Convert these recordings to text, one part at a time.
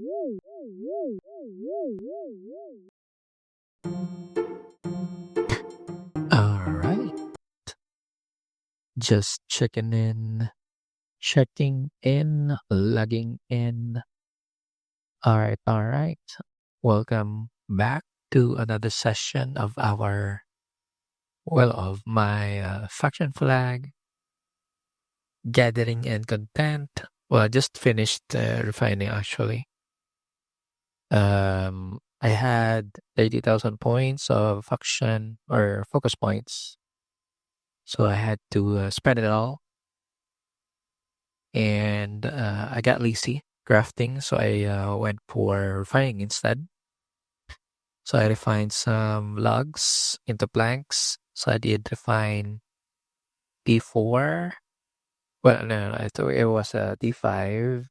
All right. Just checking in, logging in. All right, all right. Welcome back to another session of of my faction flag gathering and content. Well, I just finished refining actually. I had 30,000 points of faction or focus points. So I had to spend it all. And I got lazy crafting, so I went for refining instead. So I refined some logs into planks. So I did refine D4. Well, no, I thought it was a D5,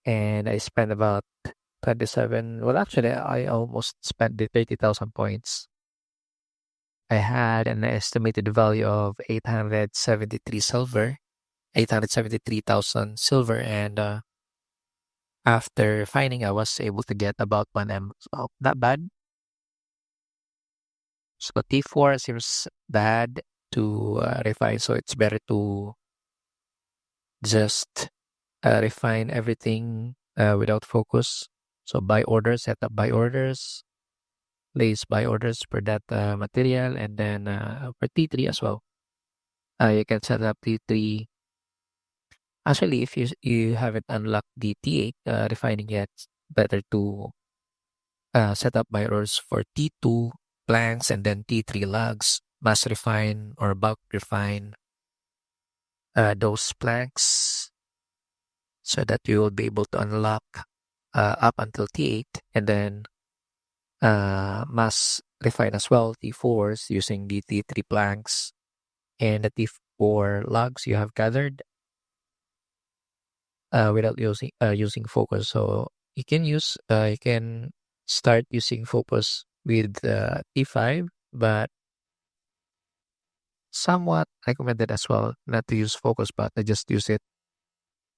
and I spent about 27. Well, actually, I almost spent the 30,000 points. I had an estimated value of 873 silver, 873,000 silver, and after refining, I was able to get about 1M. So not bad. So T4 seems bad to refine, so it's better to just refine everything without focus. So buy orders, set up buy orders, place buy orders for that material, and then for T3 as well. You can set up T3. Actually, if you haven't unlocked the T8 refining yet, better to set up buy orders for T2 planks and then T3 logs. Mass refine or bulk refine those planks so that you will be able to unlock up until T8 and then mass refine as well T4s using the T3 planks and the T4 logs you have gathered without using focus. So you can start using focus with T5, but somewhat recommended as well not to use focus, but I just use it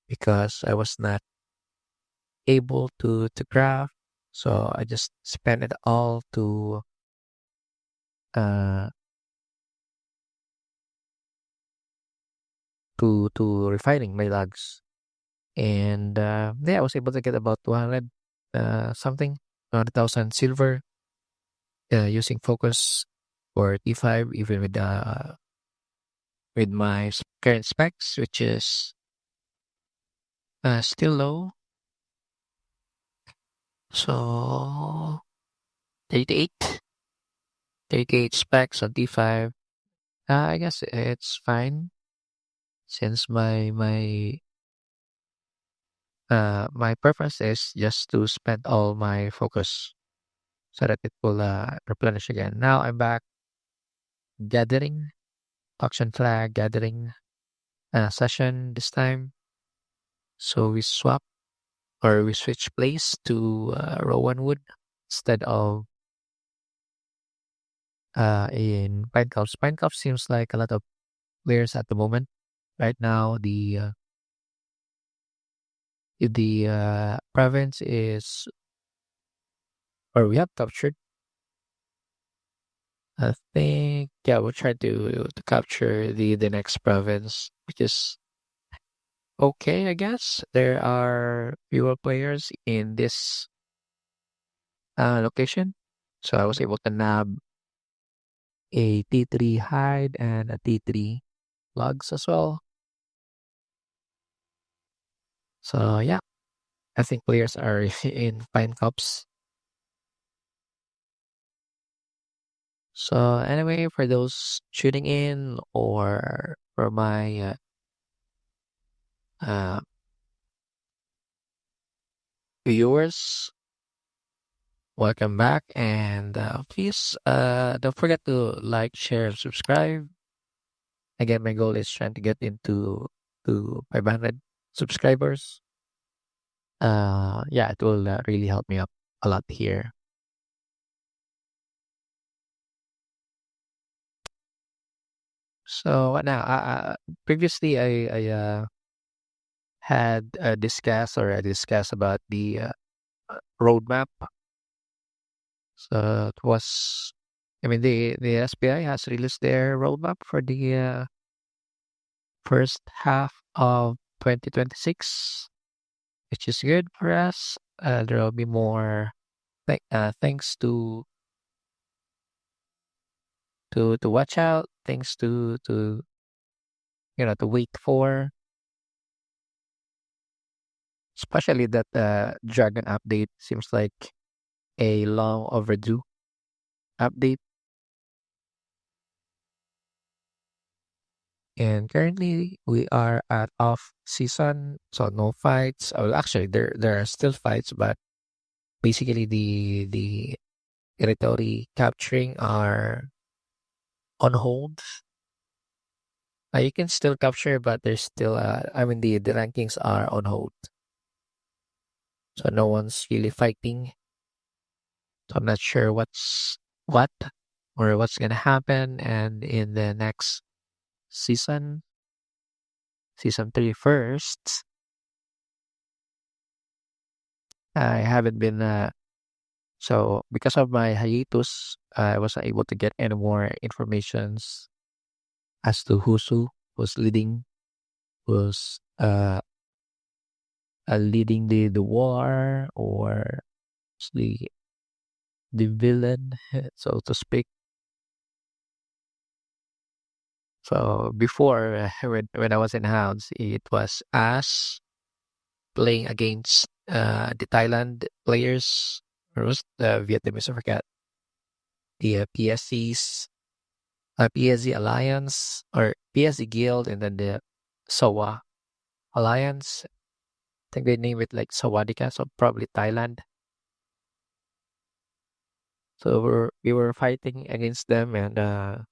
because I was not able to craft. So I just spent it all uh to refining my logs. And yeah, I was able to get about 200 something, 200,000 silver using focus for T5 even with my current specs, which is still low. So 38, 38 specs on T5. I guess it's fine since my preference is just to spend all my focus so that it will replenish again. Now I'm back gathering auction flag gathering session this time. So we switch place to Rowan Wood instead of in Pine Cups. Pine Cups seems like a lot of players at the moment. Right now, the province is, or we have captured. I think yeah, we'll try to capture the next province, which is okay, I guess. There are fewer players in this location, so I was able to nab a T3 hide and a T3 logs as well. So yeah, I think players are in Pine Cups. So anyway, for those tuning in or for my uh, viewers, welcome back, and please don't forget to like, share, and subscribe. Again, my goal is trying to get into to 500 subscribers. Yeah, it will really help me up a lot here. So what now? Previously, I had discussed about the roadmap. So it was, I mean, the SBI has released their roadmap for the first half of 2026, which is good for us. There will be more things to watch out, things to to wait for, especially that Dragon update seems like a long overdue update. And currently we are at off season, so no fights. Oh, actually, there are still fights, but basically the territory capturing are on hold. You can still capture, but there's still I mean the rankings are on hold, so no one's really fighting. So I'm not sure what or what's gonna happen, and in the next season, season 3 first, I haven't been so because of my hiatus, I wasn't able to get any more informations as to who's leading, who's leading the war, or who's the villain, so to speak. So before, when I was in house, it was us playing against the Thailand players, or was the Vietnamese, I forgot, the PSCs, PSC Alliance, or PSC Guild, and then the SOA Alliance. I think they name it like Sawadika, so probably Thailand. So we were fighting against them, and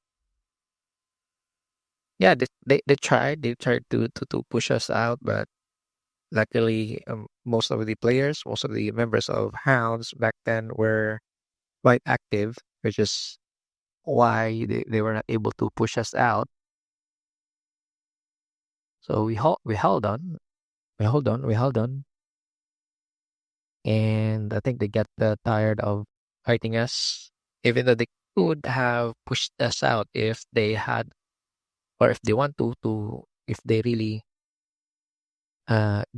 yeah, they tried to push us out, but luckily, most of the members of Hounds back then were quite active, which is why they were not able to push us out. So we held on, we held on, and I think they got tired of fighting us, even though they could have pushed us out if they had, or if they want to if they really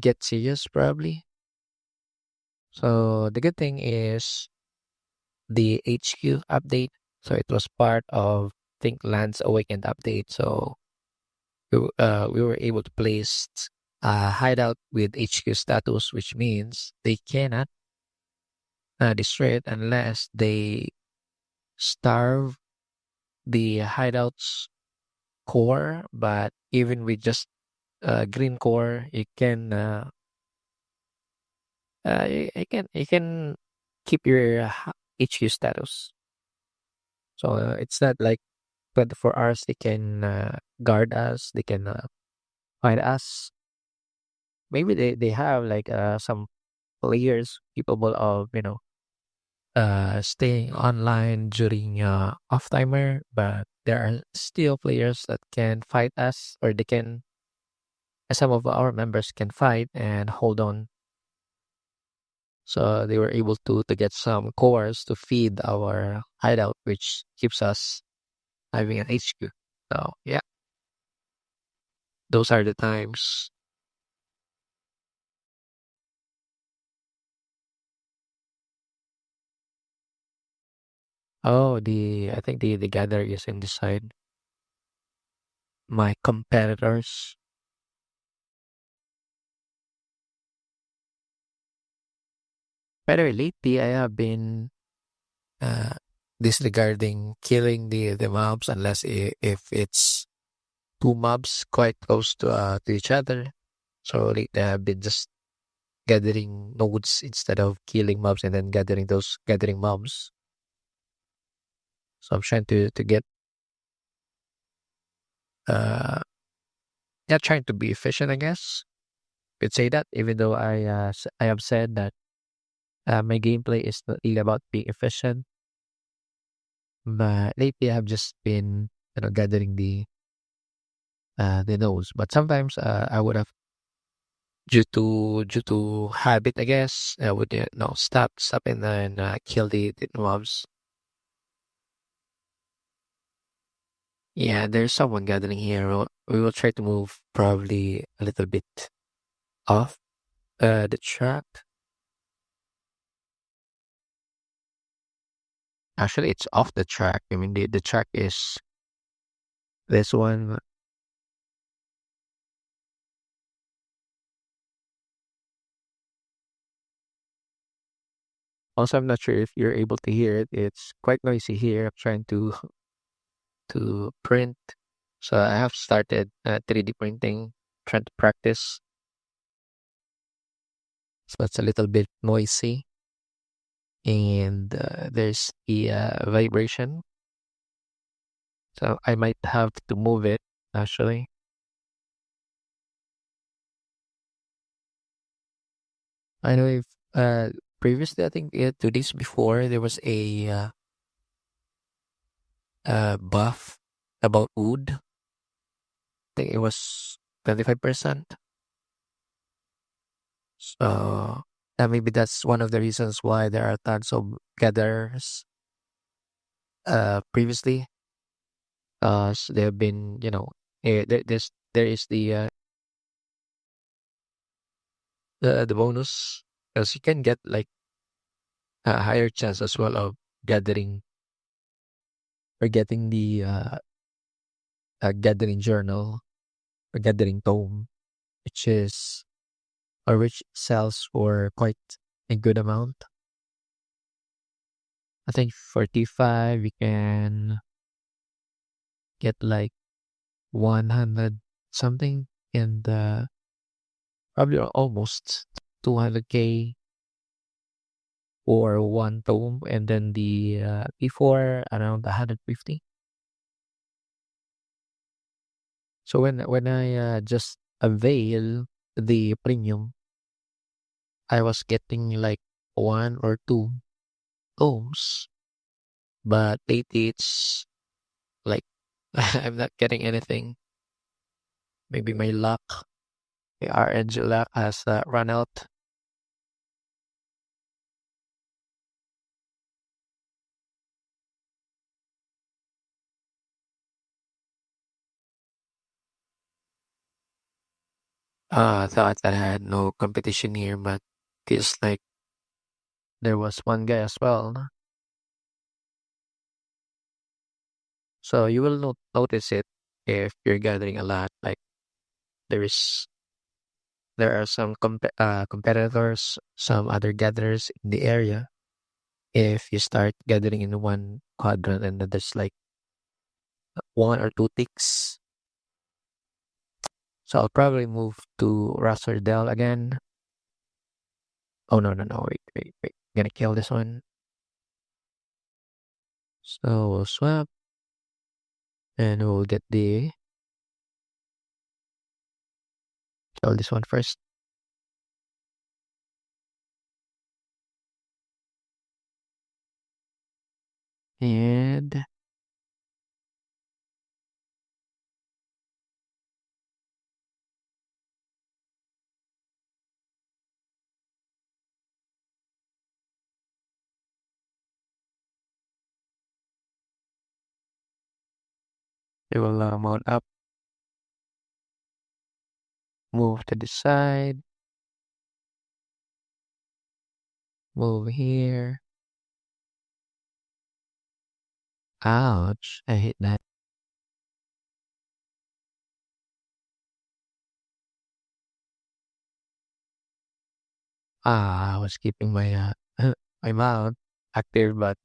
get serious, probably. So the good thing is the HQ update. So it was part of Think Lands Awakened update. So we were able to place a hideout with HQ status, which means they cannot destroy it unless they starve the hideout's core. But even with just green core, you can keep your HQ status. So it's not like 24 hours they can guard us, they can find us. Maybe they have like some players capable of staying online during off timer, but there are still players that can fight us, or they can, some of our members can fight and hold on. So they were able to get some cores to feed our hideout, which keeps us having an HQ. So yeah, those are the times. Oh, I think the gather is in the side. My competitors. By the way, lately I have been uh, disregarding killing the mobs unless if it's two mobs quite close to each other. So lately I've been just gathering nodes instead of killing mobs and then gathering mobs. So I'm trying to get uh yeah, trying to be efficient, I guess. Could say that, even though I have said that my gameplay is not really about being efficient. But lately I've just been gathering the nodes. But sometimes I would have due to habit, I guess. I would no stop and then kill the mobs. Yeah, there's someone gathering here. We will try to move probably a little bit off the track. Actually, it's off the track. I mean, the track is this one. Also, I'm not sure if you're able to hear it. It's quite noisy here. I'm trying to to print. So I have started 3D printing, trying to practice. So it's a little bit noisy, and there's the vibration. So I might have to move it actually. I know if previously, I think 2 days before, there was a buff about wood. I think it was 25%. So maybe that's one of the reasons why there are tons of gatherers previously, because they have been, there is the bonus, because you can get like a higher chance as well of gathering or getting the gathering journal or gathering tome, which is or which sells for quite a good amount. I think for T5 we can get like 100 something, and probably almost 200k for one tome, and then the P4 around 150. So when I just avail the premium, I was getting like one or two tomes, but lately it's like I'm not getting anything. Maybe my luck, the RNG luck has run out. I thought that I had no competition here, but feels like there was one guy as well. No? So you will notice it if you're gathering a lot. Like there is, there are some competitors, some other gatherers in the area. If you start gathering in one quadrant and then there's like one or two ticks, so I'll probably move to Rasserdell again. Oh no, wait. I'm gonna kill this one. So we'll swap and we'll get the kill this one first. And it will mount up, move to the side, move here. Ouch, I hate that. I was keeping my my mount active, but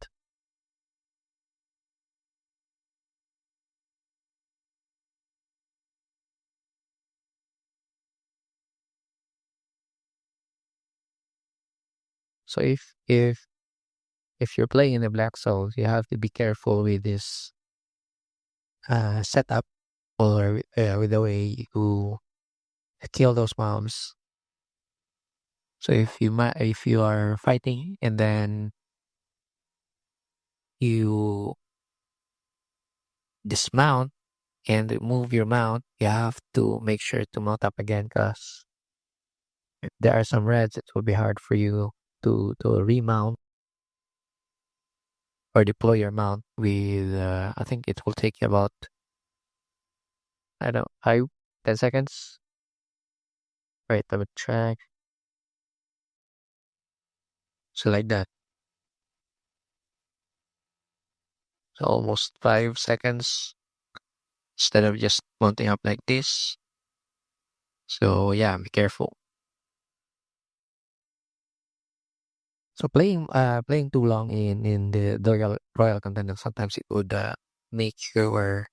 so if you're playing in the Black Souls, you have to be careful with this setup, or with the way you kill those mobs. So if you are fighting and then you dismount and move your mount, you have to make sure to mount up again, because If there are some reds, it will be hard for you to remount or deploy your mount with, I think it will take you about, I don't know, 5, 10 seconds. Wait, let me track. So like that. So almost 5 seconds instead of just mounting up like this. So yeah, be careful. So playing too long in the royal contender, sometimes it would make your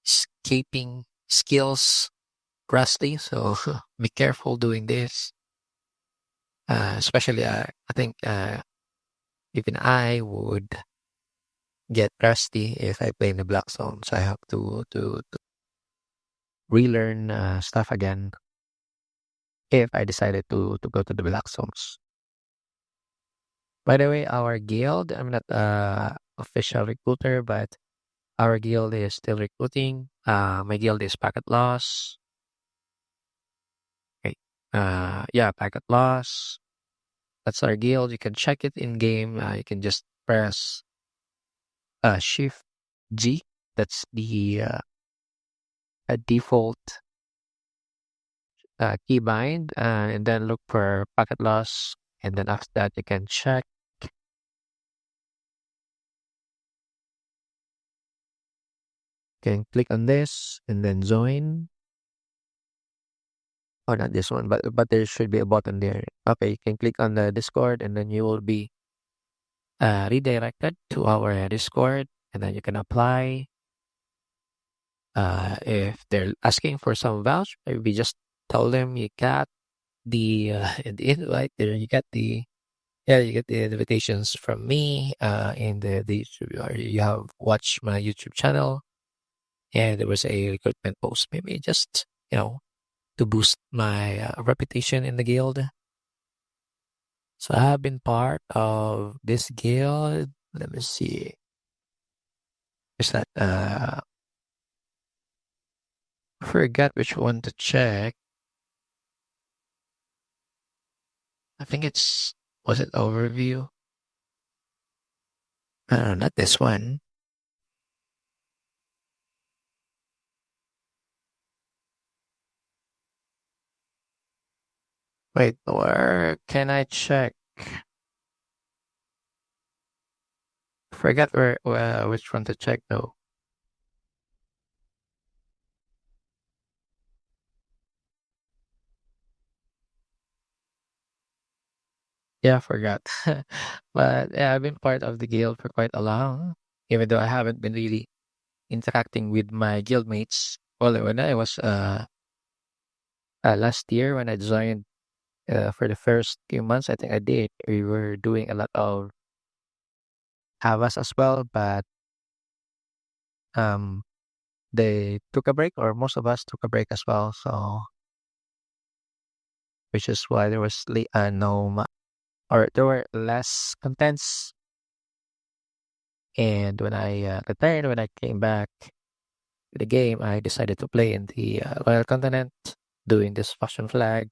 escaping skills rusty. So be careful doing this. Especially I think even I would get rusty if I play in the black zone. So I have to relearn stuff again if I decided to go to the black zones. By the way, our guild, I'm not official recruiter, but our guild is still recruiting. My guild is Packet Loss. Okay. Yeah, Packet Loss. That's our guild. You can check it in game. You can just press Shift G. That's the default keybind, and then look for Packet Loss. And then after that, you can check. You can click on this and then join. Oh, not this one, but there should be a button there. Okay, you can click on the Discord, and then you will be redirected to our Discord, and then you can apply. If they're asking for some voucher, maybe just tell them you got the the invite there. You got the you get the invitations from me. In the YouTube, or you have watched my YouTube channel, and there was a recruitment post. Maybe just to boost my reputation in the guild. So I have been part of this guild. Let me see. Is that I forgot which one to check. I think was it overview? Not this one. Wait, where can I check? Forgot which one to check though. Yeah, I forgot. But yeah, I've been part of the guild for quite a long, even though I haven't been really interacting with my guildmates. Well, when I was last year when I joined for the first few months, I think I did. We were doing a lot of Havas as well, but um, they took a break, or most of us took a break as well. So, which is why there was or there were less contents. And when I returned, when I came back to the game, I decided to play in the Royal Continent, doing this fashion flag,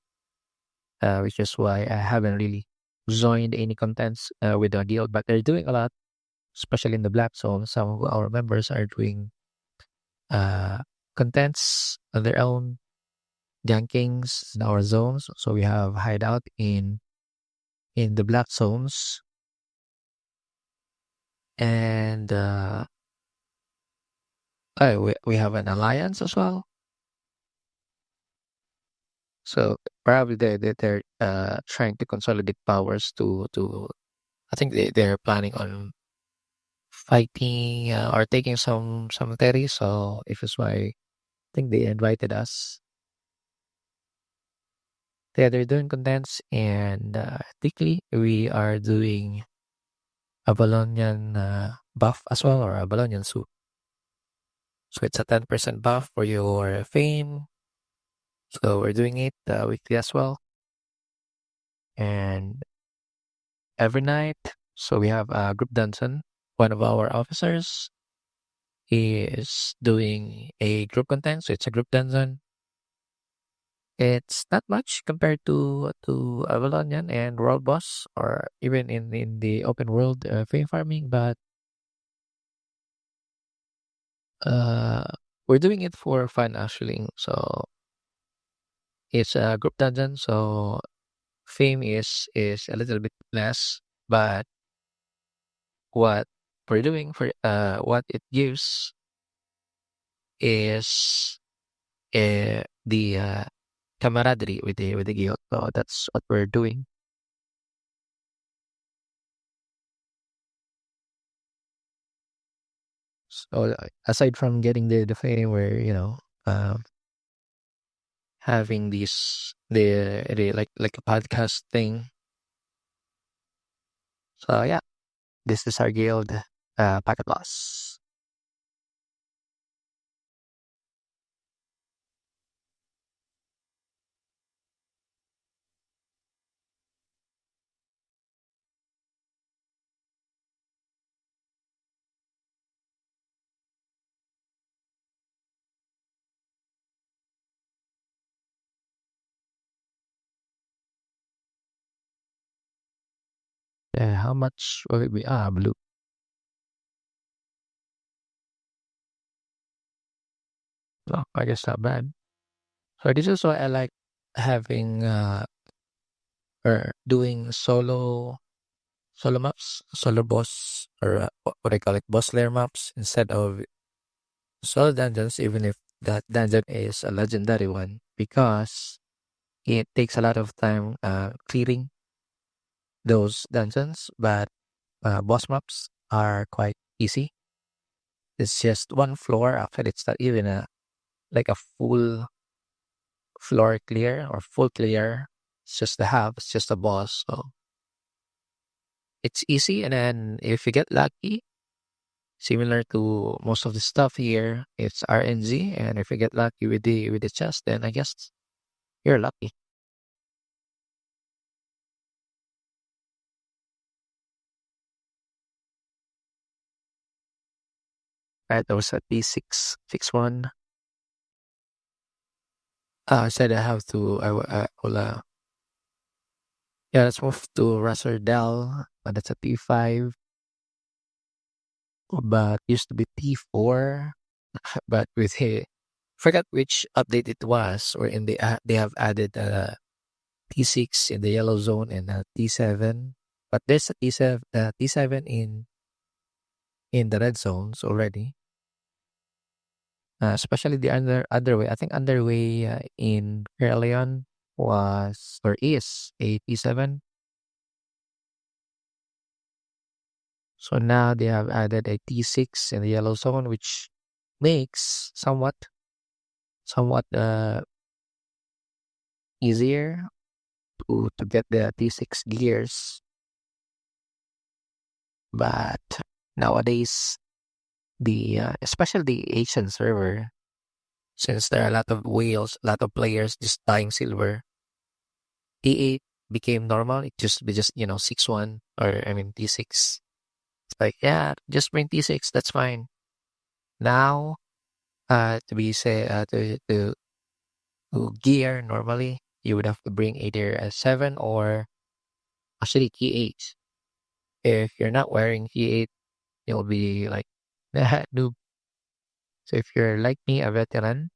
which is why I haven't really joined any contents with the guild. But they're doing a lot, especially in the Black Zone. Some of our members are doing uh, contents on their own, jankings in our zones. So we have hideout in the Black Zones, and we have an alliance as well. So probably they're trying to consolidate powers to I think they're planning on fighting or taking some territory. So if it's why I think they invited us. Yeah, they're doing contents, and technically we are doing a Bolognian buff as well, or a Bolognian soup. So it's a 10% buff for your fame. So we're doing it weekly as well, and every night. So we have a group dungeon. One of our officers is doing a group content, so it's a group dungeon. It's not much compared to Avalon yan and World Boss or even in the open world frame farming, but uh, we're doing it for fun actually. So it's a group dungeon, so fame is a little bit less, but what we're doing for what it gives is the camaraderie with the guild. So that's what we're doing. So aside from getting the fame, we're um, having the like a podcast thing. So yeah, this is our guild packet loss. How much will it be? Blue. So I guess not bad. So this is why I like having or doing solo maps, solo boss, or what I call it, boss layer maps instead of solo dungeons, even if that dungeon is a legendary one, because it takes a lot of time clearing those dungeons. But boss maps are quite easy. It's just one floor. Actually, it's not even a like a full floor clear or full clear. It's just the half. It's just a boss. So it's easy. And then if you get lucky, similar to most of the stuff here, it's RNG. And if you get lucky with the chest, then I guess you're lucky. Right, that was a P6 fix one. I said I have to. I will. Yeah, let's move to Raster Dell. That's a P5, but used to be P4. But with a forgot which update it was, or in they have added T6 in the yellow zone and T7. But there's a T7 in the red zones already. Especially the underway. I think underway in Leon was or is a T7. So now they have added a T6 in the yellow zone, which makes somewhat easier to get the T6 gears. But nowadays, the especially the Asian server, since there are a lot of whales, a lot of players just dying silver, T8 became normal. It used to be just 6-1 or I mean T6. It's like yeah, just bring T6. That's fine. Now, to be say to gear normally, you would have to bring either a 7 or actually T8. If you're not wearing T8, you'll be like noob. So if you're like me, a veteran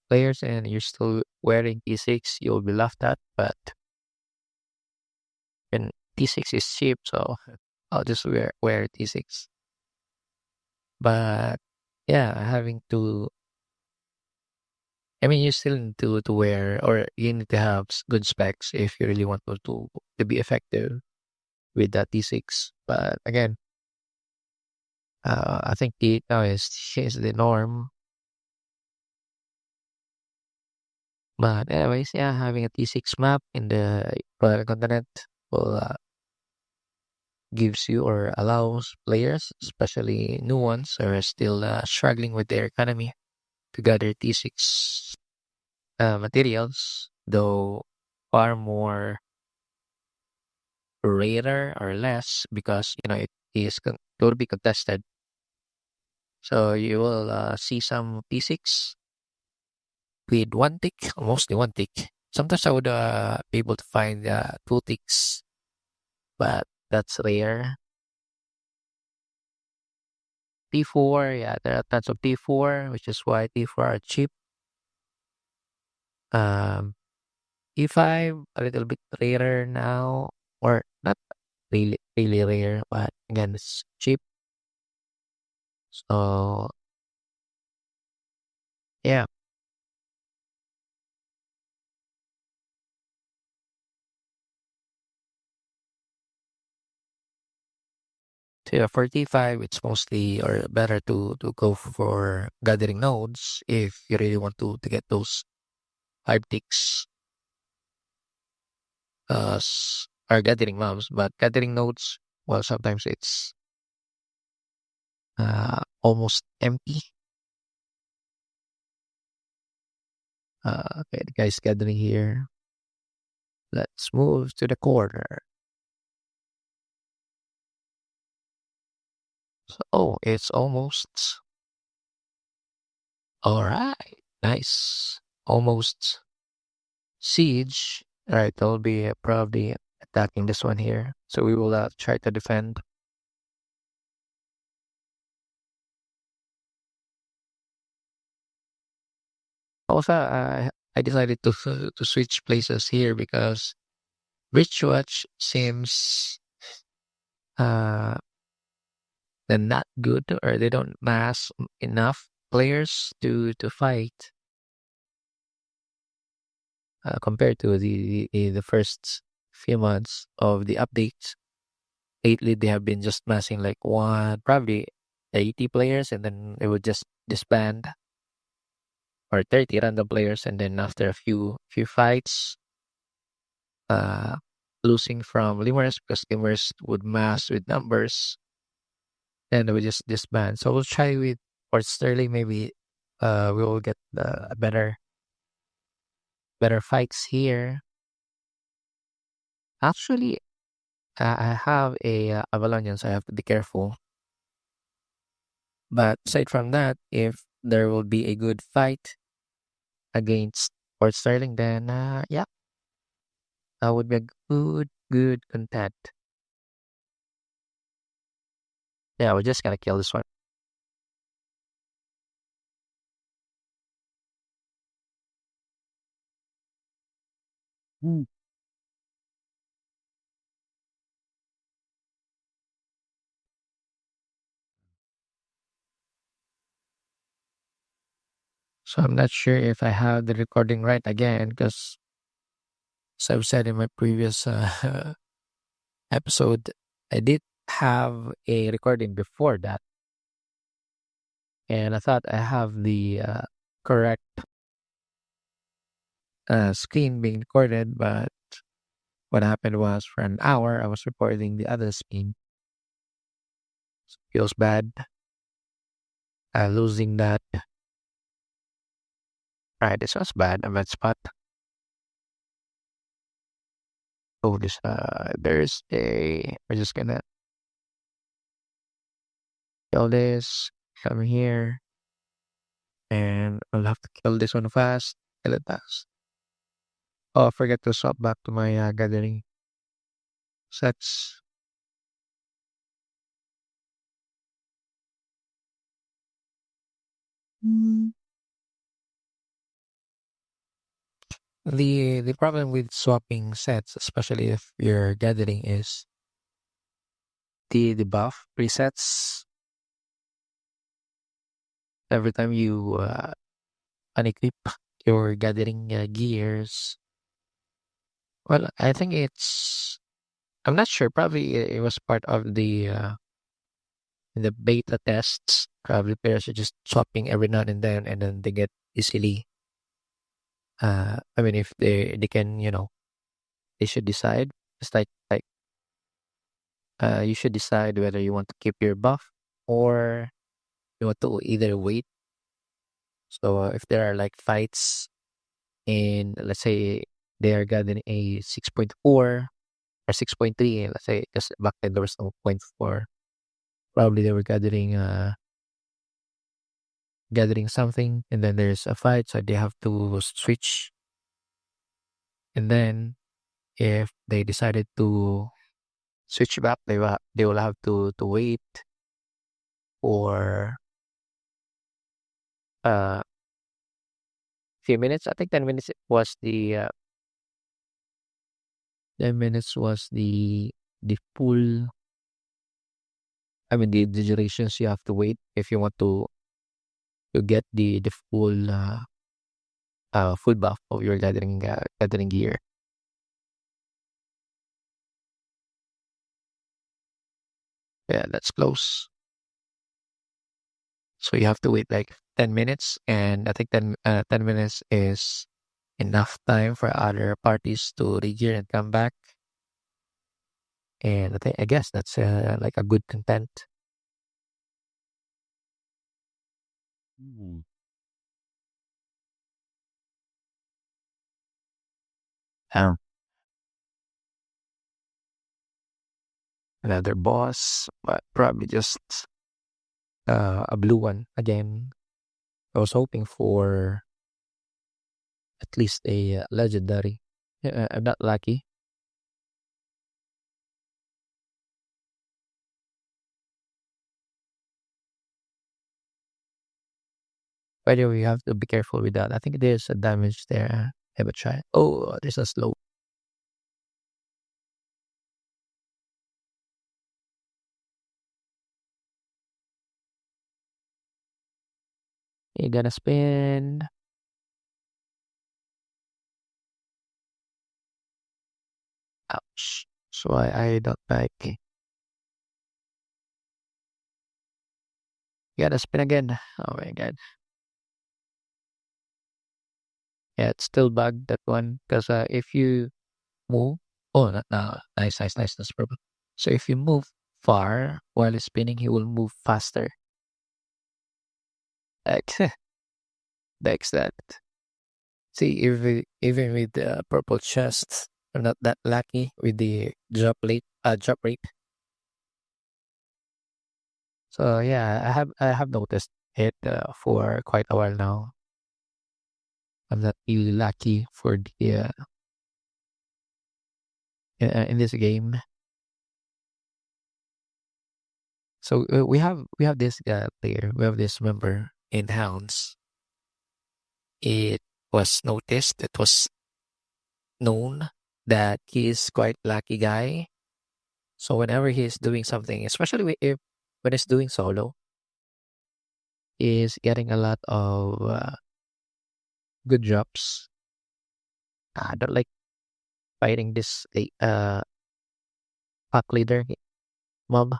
players, and you're still wearing T6, you'll be laughed at. But and T6 is cheap, so I'll just wear T6. But yeah, having to. I mean, you still need to wear, or you need to have good specs if you really want to be effective with that T6. But again, I think T8 now is the norm. But anyways, yeah, having a T6 map in the Royal Continent will gives you or allows players, especially new ones, who are still struggling with their economy to gather T6 materials, though far more rarer or less because it is going to be contested. So you will see some T6 with one tick, mostly one tick. Sometimes I would be able to find two ticks, but that's rare. T4, yeah, there are tons of T4, which is why T4 are cheap. Um, E5, a little bit rarer now, or not really rare, but again, it's cheap. So yeah, so yeah, for T5, it's mostly or better to go for gathering nodes if you really want to get those 5 ticks or gathering mobs. But gathering nodes, well, sometimes it's almost empty. Okay, the guy's gathering here. Let's move to the corner. So, oh, it's almost all right. Nice, almost siege. All right, they'll be probably attacking this one here. So we will try to defend. Also, I decided to switch places here because Richwatch seems uh they're not good or they don't mass enough players to fight compared to the first few months of the updates. Lately, they have been just massing like one, probably 80 players, and then it would just disband, or 30 random players, and then after a few fights, uh, losing from lemurs because lemurs would mass with numbers, and they would just disband. So we'll try with Port Sterling. Maybe we will get a better fights here. Actually, I have a Avalonian, so I have to be careful. But aside from that, if there will be a good fight against Port Sterling, then yeah, that would be a good content. Yeah, we're just gonna kill this one. Mm. So I'm not sure if I have the recording right again, because as I've said in my previous episode, I did have a recording before that, and I thought I have the correct screen being recorded, but what happened was for an hour I was recording the other screen. Feels bad losing that. Right, this was bad, a bad spot. Oh, this there's a. We're just gonna kill this. Come here, and I'll have to kill this one fast. Kill it fast. Oh, I forget to swap back to my gathering sets. Mm. The problem with swapping sets, especially if you're gathering, is the buff presets. Every time you unequip your gathering gears, well, I think it's. I'm not sure. Probably it was part of the beta tests. Probably players are just swapping every now and then they get easily. I mean, if they can, they should decide. It's like you should decide whether you want to keep your buff or you want to either wait. So if there are like fights in, let's say they are gathering a 6.4 or 6.3, let's say because back then there was no point 4. Probably they were gathering something, and then there's a fight, so they have to switch And then if they decided to switch back, they will have to wait for a few minutes. I think 10 minutes was the 10 minutes was the full. I mean the durations you have to wait if you want to get the full full buff of your gathering gear. Yeah, that's close. So you have to wait like 10 minutes, and I think 10 minutes is enough time for other parties to regear and come back. And I guess that's like a good content. Mm. Um, Another boss, but probably just a blue one again. I was hoping for at least a legendary. Yeah, I'm not lucky. By the way, you have to be careful with that. I think there's a damage there. Have a try. Oh, there's a slow. You gotta spin. Ouch. So I don't like it. You gotta spin again. Oh my god. Yeah, it's still bugged that one because if you move, oh, no, nice, nice, nice, that's purple. So if you move far while it's spinning, he will move faster. Like, likes that. See, even with the purple chest, I'm not that lucky with the drop rate. So yeah, I have noticed it for quite a while now. I'm not really lucky for the in this game. So we have this player, we have this member in Hounds. It was noticed, it was known that he is quite lucky guy. So whenever he's doing something, especially if when he's doing solo, is getting a lot of good drops. I don't like fighting this pack leader mob.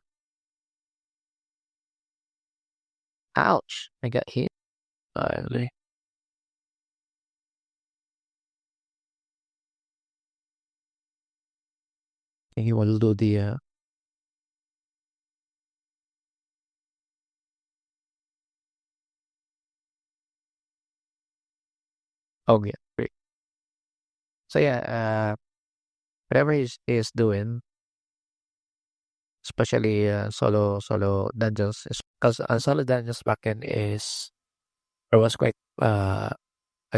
Ouch! I got hit. I think he will do the oh yeah, great. So yeah, whatever he's doing, especially solo dungeons, because solo dungeons backend is or was quite a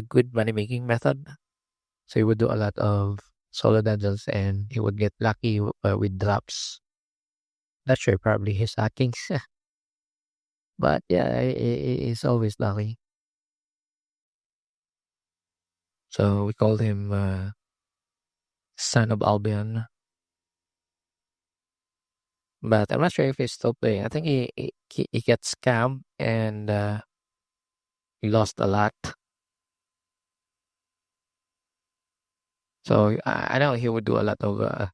good money making method. So he would do a lot of solo dungeons, and he would get lucky with drops. Not sure, probably his hacking, but yeah, he's always lucky. So we called him Son of Albion. But I'm not sure if he's still playing. I think he gets scammed and he lost a lot. So I know he would do a lot of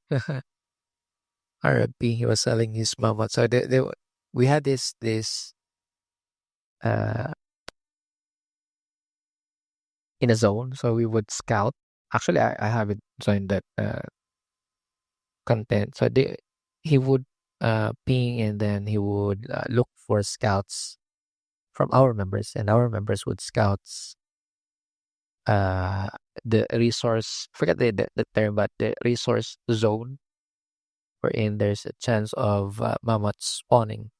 RFP. He was selling his mama. So we had this uh in a zone. So we would scout. Actually, I haven't joined that content. So he would ping, and then he would look for scouts from our members, and our members would scouts uh the resource, forget the term, but the resource zone wherein there's a chance of mammoths spawning.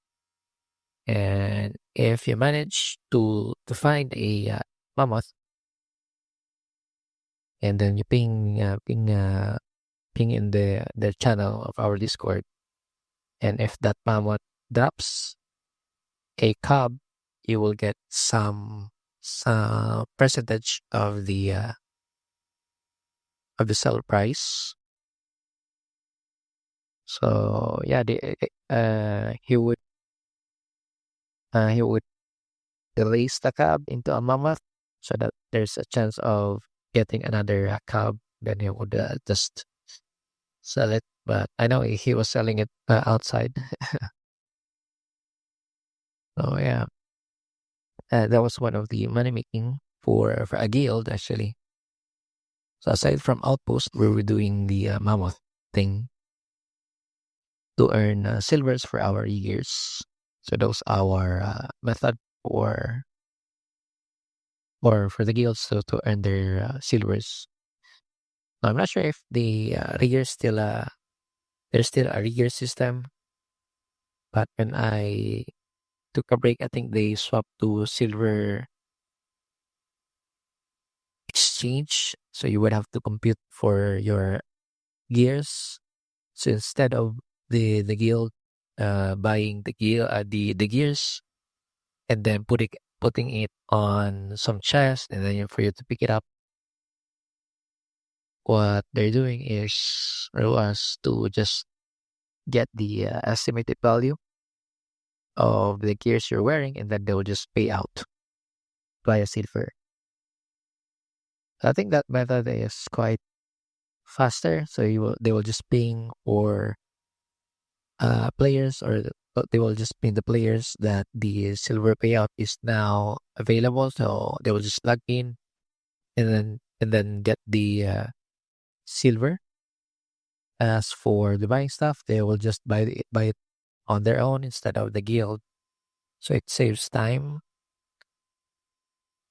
And if you manage to find a mammoth, and then you ping in the channel of our Discord, and if that mammoth drops a cub, you will get some percentage of the sell price. So yeah, he would release the cub into a mammoth so that there's a chance of getting another cub. Then he would just sell it. But I know he was selling it outside. So yeah, that was one of the money making for a guild actually. So aside from Outpost, we were doing the mammoth thing to earn silvers for our years. So those our method for or for the guilds to earn their silvers. Now, I'm not sure if the rigger still there's still a rigger system, but when I took a break, I think they swapped to silver exchange. So you would have to compute for your gears. So instead of the guild buying the gears and then putting it on some chest and then for you to pick it up, what they're doing is was to just get the estimated value of the gears you're wearing, and then they'll just pay out via silver. I think that method is quite faster. So they will just ping for players, or they will just ping the players that the silver payout is now available. So they will just log in and then get the silver. As for the buying stuff, they will just buy it on their own instead of the guild. So it saves time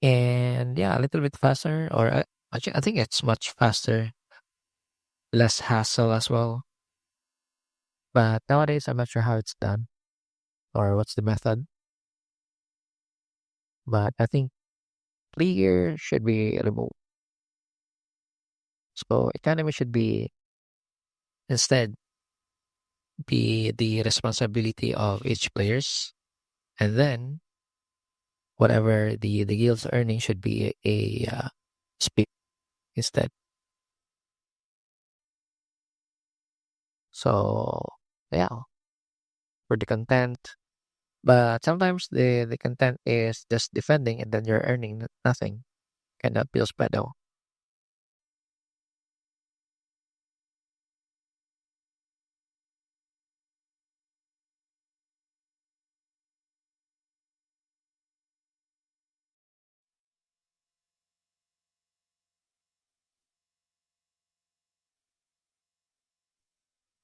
and yeah, a little bit faster. Or actually, I think it's much faster, less hassle as well. But nowadays, I'm not sure how it's done or what's the method. But I think clear should be removed. So economy should be instead be the responsibility of each players, and then whatever the guild's earning should be a split instead. So yeah, for the content. But sometimes the content is just defending and then you're earning nothing. Kind of feels bad though.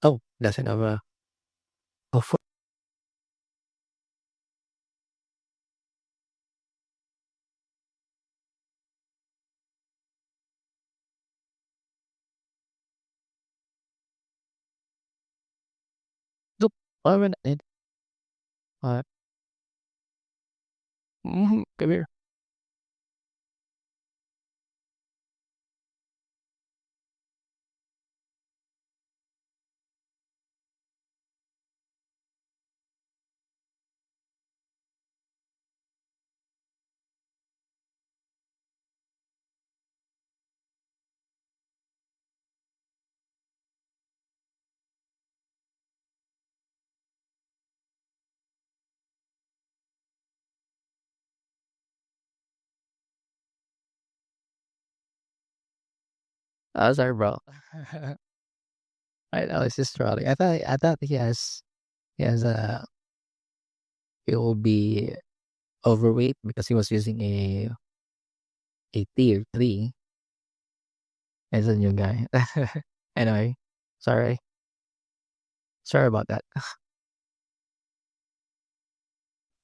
Oh, doesn't have a oh, nope. I haven't need. Uh, come here. Sorry, bro. I know it's just trolling. I thought he has he will be overweight because he was using a tier 3 as a new guy. Anyway, sorry. Sorry about that.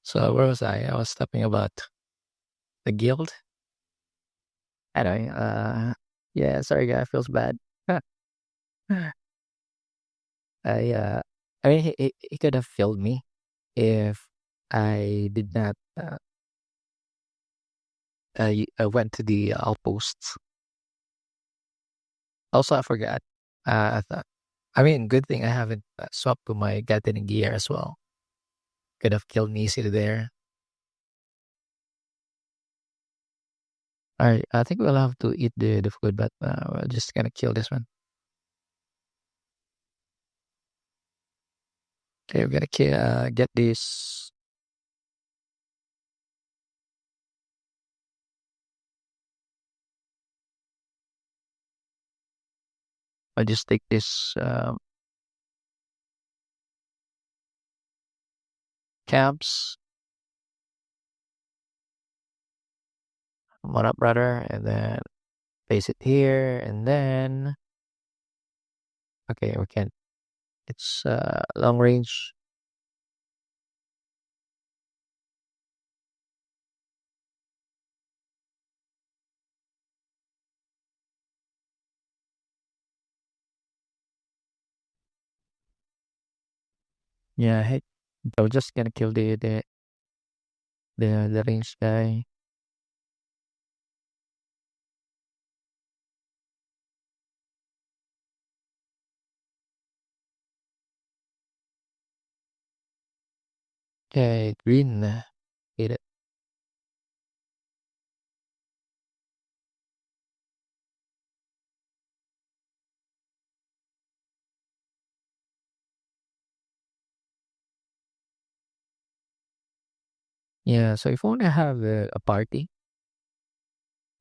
So where was I? I was talking about the guild. Anyway, yeah, sorry guy, feels bad. I mean he could have killed me if I did not went to the outposts. Also, I forgot. I thought, I mean, good thing I haven't swapped to my gathering gear as well. Could have killed me easily there. Alright, I think we'll have to eat the food, but we're just gonna kill this one. Okay, we're gonna get this. I'll just take this camps. What up, brother? And then place it here, and then okay, we can. It's long range. Yeah, hey, I was just gonna kill the range guy. Okay, green. Hit it. Yeah, so if we want to have a party,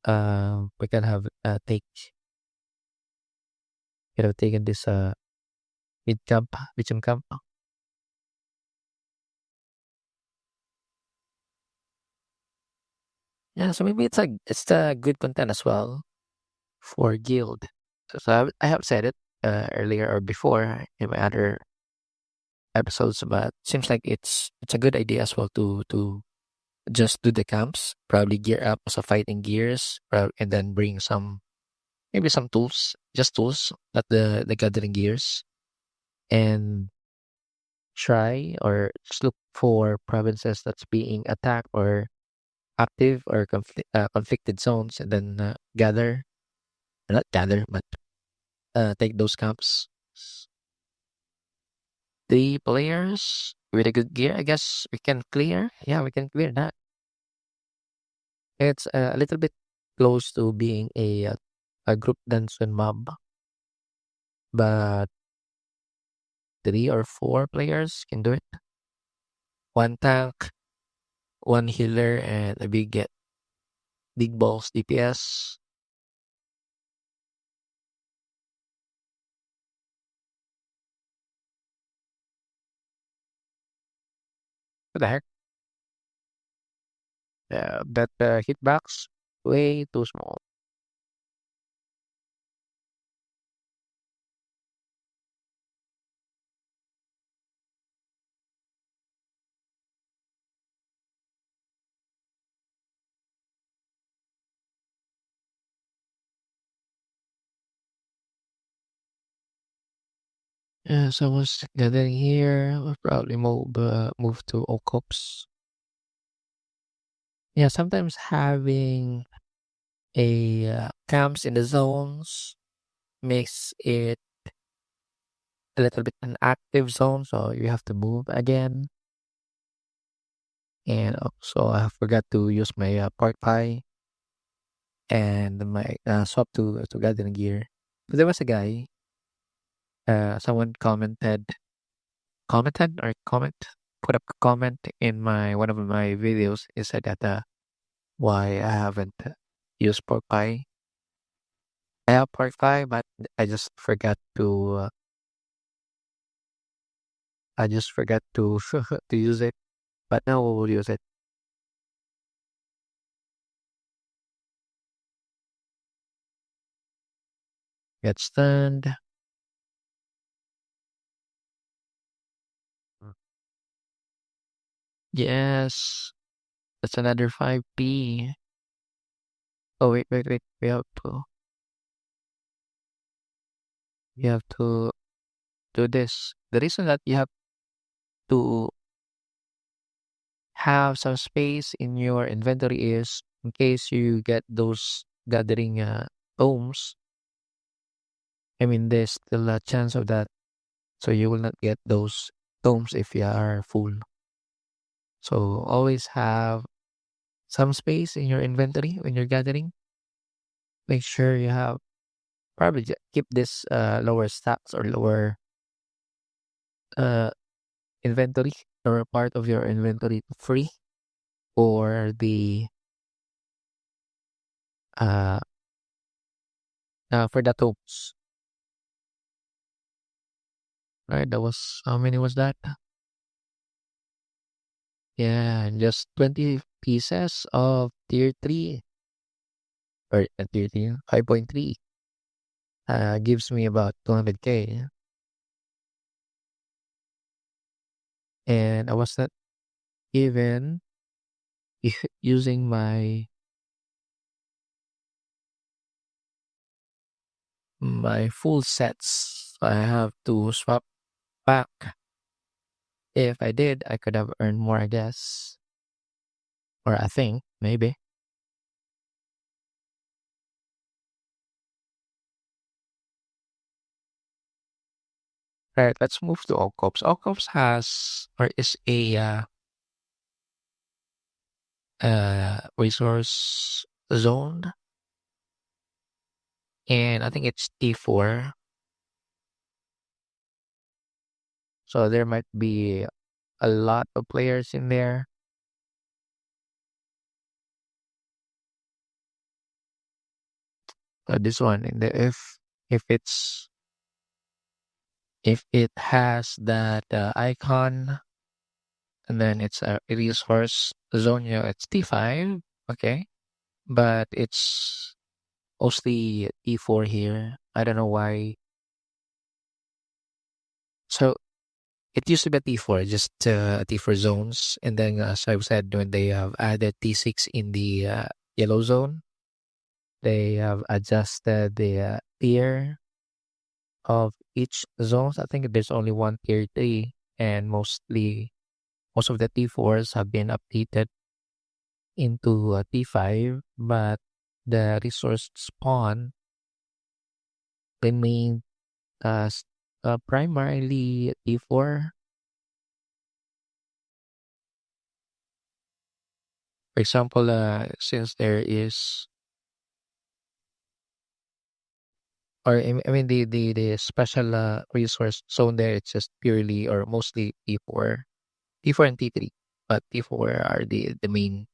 we can have could have taken this mid camp, medium camp. Yeah, so maybe it's a good content as well for guild. So I have said it earlier or before in my other episodes, but seems like it's a good idea as well to just do the camps, probably gear up also fighting gears, and then bring some maybe some tools, just tools, not the gathering gears, and try or just look for provinces that's being attacked or active or conflicted zones, and then gather, not gather, but take those camps. 3 players with a good gear, I guess we can clear. Yeah, we can clear that. It's a little bit close to being a group dungeon mob, but 3 or 4 players can do it. One tank, one healer, and a big balls DPS. What the heck? That hitbox way too small. Yeah, someone's gathering here. We'll probably move to Okops. Yeah, sometimes having a camps in the zones makes it a little bit an active zone, so you have to move again. And also, I forgot to use my pork pie and my swap to gathering gear. But there was a guy. Someone commented or put up a comment in my one of my videos. It said that why I haven't used pork pie. I have pork pie, but I just forgot to. I just forgot to to use it. But now we will use it. Get stunned. Yes, that's another 5p. Oh wait. We have to do this. The reason that you have to have some space in your inventory is in case you get those gathering tomes. I mean, there's still a chance of that. So you will not get those tomes if you are full. So always have some space in your inventory when you're gathering. Make sure you have probably keep this lower stacks or lower uh inventory or part of your inventory free for the uh, for the tomes. Right, that was how many was that? Yeah, just 20 pieces of tier 3 or tier 3, 5.3 gives me about 200k. And I was not even using my full sets. I have to swap back. If I did, I could have earned more, I guess. Or I think, maybe. Right, let's move to Okops. Okops has or is a resource zone, and I think it's T4. So there might be a lot of players in there. This one, in the if it has that icon, and then it's a resource zone, it's T5, okay, but it's mostly T4 here. I don't know why. So it used to be a T4, just T4 zones, and then as I've said, when they have added T6 in the yellow zone, they have adjusted the tier of each zones. I think there's only one tier 3, and most of the T4s have been updated into T5, but the resource spawn remained as primarily T4. For example, since there is, or I mean, the special resource zone there, it's just purely or mostly T4 and T3, but T4 are the main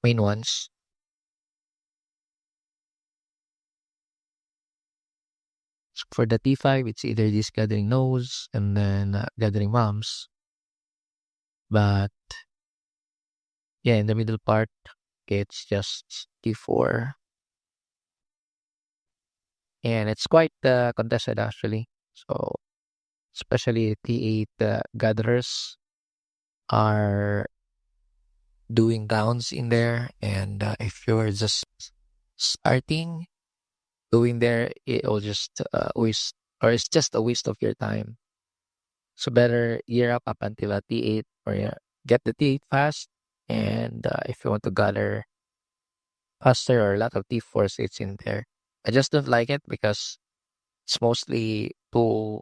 ones. So for the T5, it's either this gathering nodes and then gathering moms. But yeah, in the middle part, it's just T4. And it's quite contested actually. So especially T8 gatherers are doing rounds in there. And if you're just starting doing there, it'll just waste, or it's just a waste of your time. So better year up until a T8, or get the T8 fast. And if you want to gather faster or a lot of T4s, it's in there. I just don't like it because it's mostly two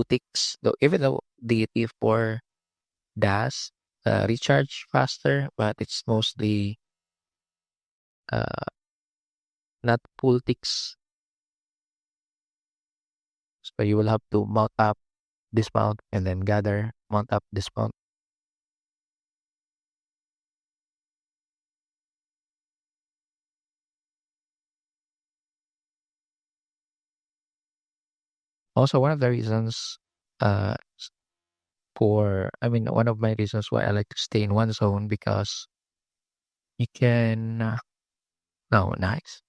ticks. Though even though the T4 does recharge faster, but it's mostly uh, not full ticks. So you will have to mount up, dismount, and then gather, mount up, dismount. Also, one of the reasons uh, I mean, one of my reasons why I like to stay in one zone because you can, no, nice.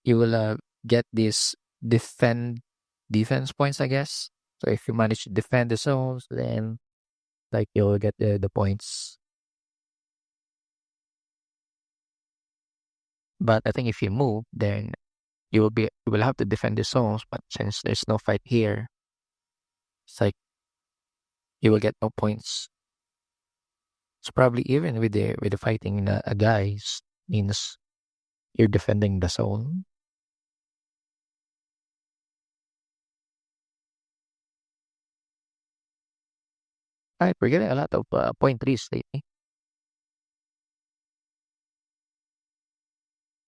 You will get this defense points, I guess. So if you manage to defend the zones, then like you'll get the points. But I think if you move, then you will have to defend the zones. But since there's no fight here, it's like you will get no points. So probably even with the fighting in a guys means you're defending the zone. Alright, we're getting a lot of point threes lately.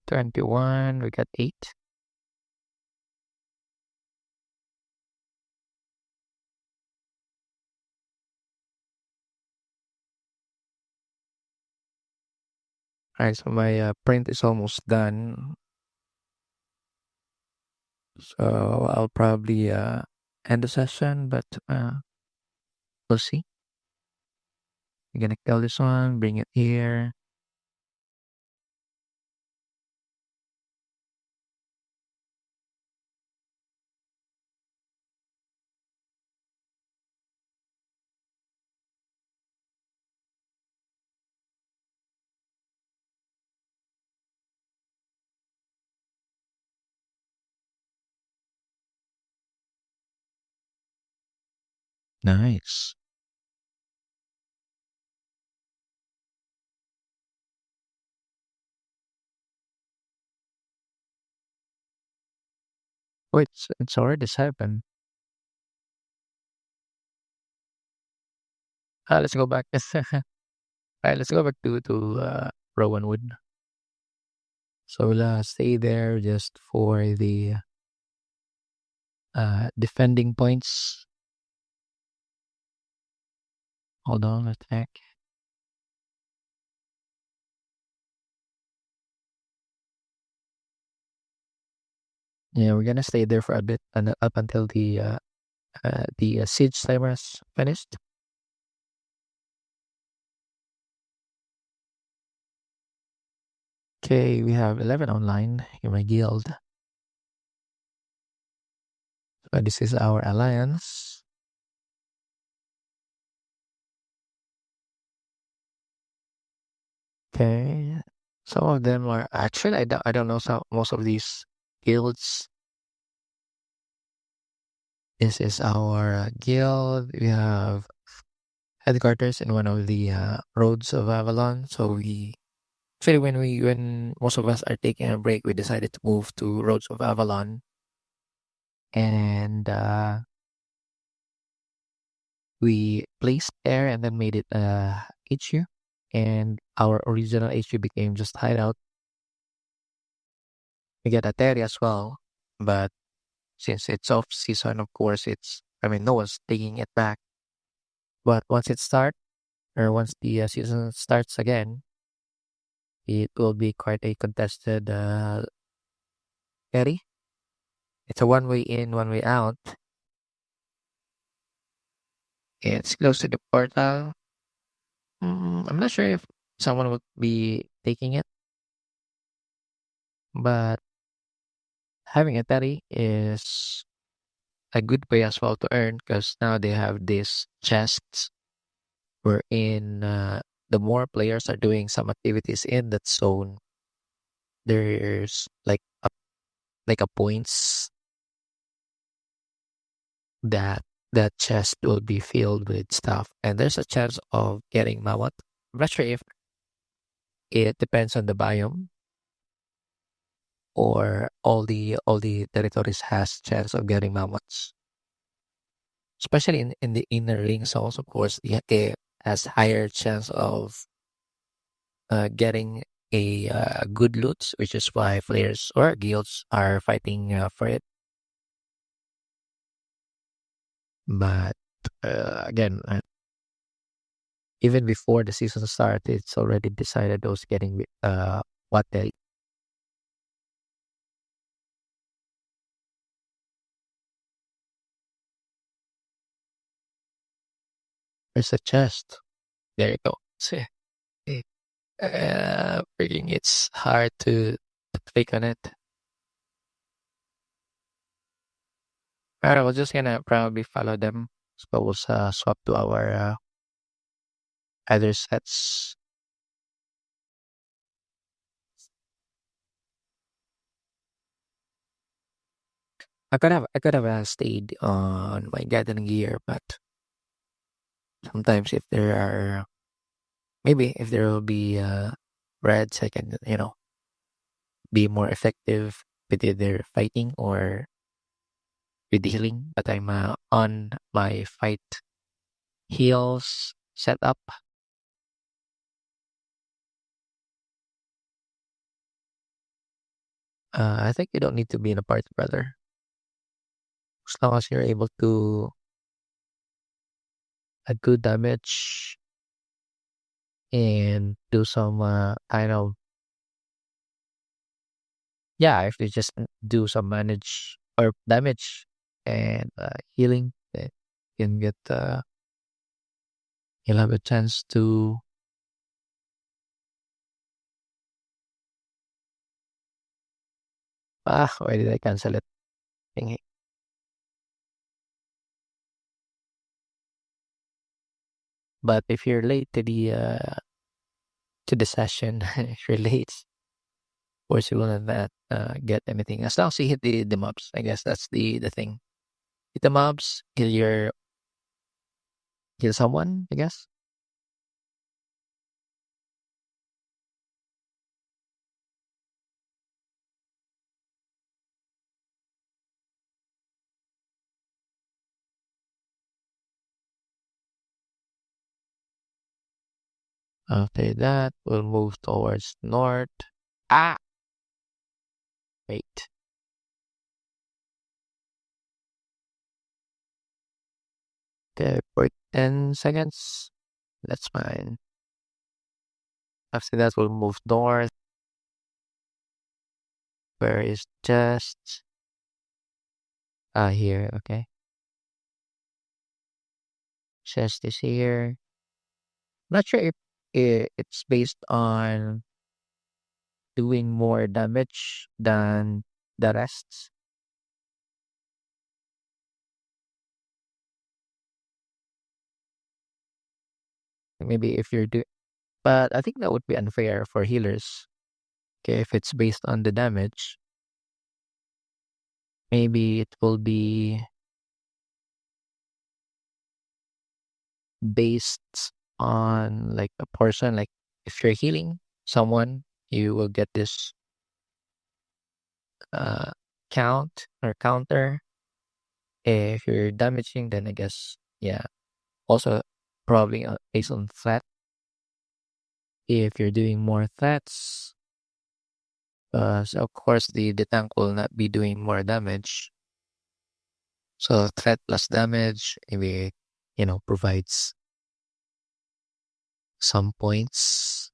21, we got 8. Alright, so my print is almost done. So I'll probably end the session, but we'll see. I'm gonna kill this one, bring it here. Nice. Wait, it's already 7. Let's go back. Alright, let's go back to Rowan Wood. So we'll stay there just for the defending points. Hold on, attack. Yeah, we're gonna stay there for a bit and up until the siege timer is finished. Okay, we have 11 online in my guild. So this is our alliance. Okay, some of them are actually I don't know some most of these guilds. This is our guild. We have headquarters in one of the roads of Avalon. So we actually when most of us are taking a break, we decided to move to roads of Avalon, and we placed there and then made it HQ, and our original HQ became just hideout. We get a Terry as well, but since it's off season, of course, no one's taking it back. But once it starts, or once the season starts again, it will be quite a contested ferry. It's a one way in, one way out. It's close to the portal. I'm not sure if someone would be taking it, but having a ferry is a good way as well to earn because now they have these chests wherein the more players are doing some activities in that zone, there's like a points that that chest will be filled with stuff, and there's a chance of getting mawat. I'm not sure if it depends on the biome or all the territories has chance of getting mammoths, especially in the inner ring zones. Of course, it has higher chance of getting a good loot, which is why players or guilds are fighting for it. But again, even before the season started, it's already decided those getting what they. There's a chest. There you go. See, freaking, it's hard to click on it. Alright, we're just gonna probably follow them. So we'll swap to our other sets. I could have stayed on my gathering gear, but sometimes if there will be reds, I can be more effective with either fighting or with healing. But I'm on my fight heals setup. I think you don't need to be in a party, brother. As long as you're able to a good damage and do some kind of if you just do some manage or damage and healing, then you can get you'll have a chance to why did I cancel it? Thingy. But if you're late to the session, if you're late, of course you will not get anything. As long as you hit the mobs, I guess that's the thing. Hit the mobs, kill someone, I guess. After that, we'll move towards north. Ah, wait. Okay, for 10 seconds. That's fine. After that, we'll move north, where is just here. Okay, chest is here. Not sure if it's based on doing more damage than the rest. Maybe if you're but I think that would be unfair for healers. Okay, if it's based on the damage, maybe it will be based on like a portion. Like if you're healing someone, you will get this count or counter. If you're damaging, then I guess also probably based on threat. If you're doing more threats, so of course the tank will not be doing more damage. So threat plus damage maybe provides some points.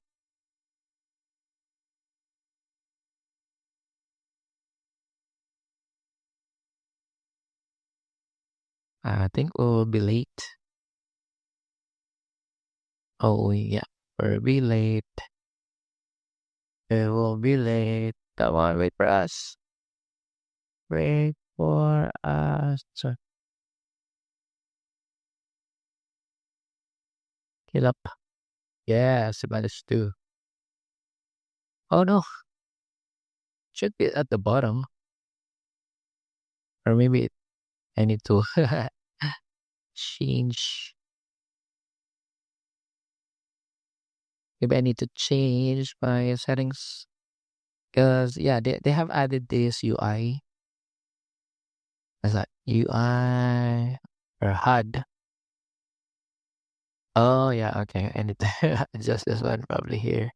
I think we'll be late. Oh yeah, we'll be late. It will be late. Come on, wait for us. Wait for us. So, heal up. Yes, I managed to. Oh no, should be at the bottom. Or maybe I need to change. Maybe I need to change my settings. Because, they have added this UI. As that UI or HUD. Oh, yeah, okay. I need to adjust this one probably here.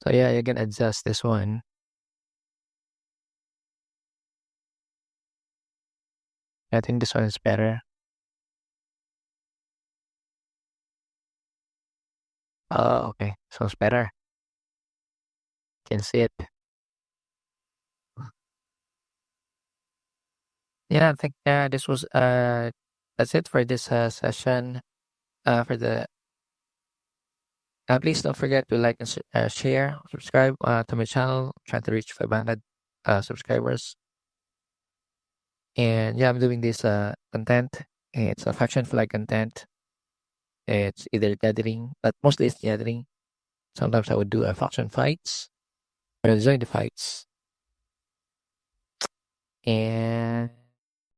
So, yeah, you can adjust this one. I think this one is better. Oh, okay. Sounds better. Can see it. Yeah, I think this was that's it for this session. For the please don't forget to like and share, subscribe to my channel. I'm trying to reach 500 subscribers. And yeah, I'm doing this content. It's a faction flag content. It's either gathering, but mostly it's gathering. Sometimes I would do a faction fights or join the fights. And